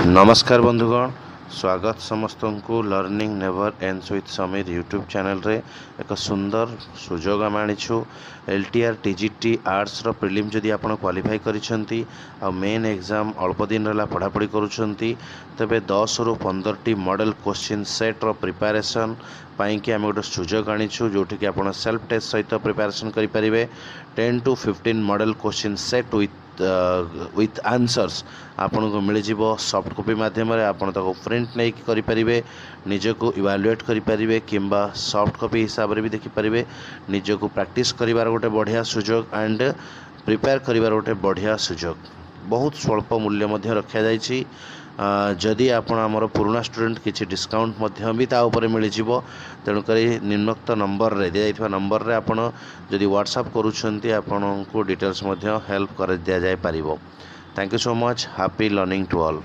नमस्कार बंधुगण, स्वागत समस्त को learning never ends with Sameer YouTube channel रे एक सुंदर सुजोग आम आनीछु। एलटीआर टीजीटी आर्ट्स रो प्रिलिम जदि आपण क्वालिफाई करिसेंती आ मेन एग्जाम अल्प दिन रला पढ़ापढ़ी करुछंती तबे 10 रु 15 टी मॉडल क्वेश्चन सेट रो प्रिपरेशन पाई कि आम गोटे सुजोग आनीछु जोठी कि आपण सेल्फ टेस्ट सहित प्रिपरेशन करि परिबे। 10 to 15 model question set with answers आपन को मिल जिवो सॉफ्ट कॉपी माध्यम रे आपण ताको प्रिंट नहीं करि परिबे, निजको इवैल्यूएट करि परिबे किंबा सॉफ्ट कॉपी हिसाब रे भी देखि परिबे। निजको प्रैक्टिस करिवार गोटे बढ़िया सुजोग एंड प्रिपेयर करिवार गोटे बढ़िया सुजोग। बहुत स्वल्प मूल्य मध्य रखा जाइछि। जदि आपण आमर पुराना स्टूडेंट किसी डिस्काउंट मध्य भी ता ऊपर मिल जिवो। तेणुक निम्नोक्त नंबर रे दिया जाइथिबा नंबर रे आपण जदि व्हाट्सएप करूछंती आपण को डिटेल्स मध्य हेल्प कर दिया जाय परिबो। Thank you so much. Happy learning to all.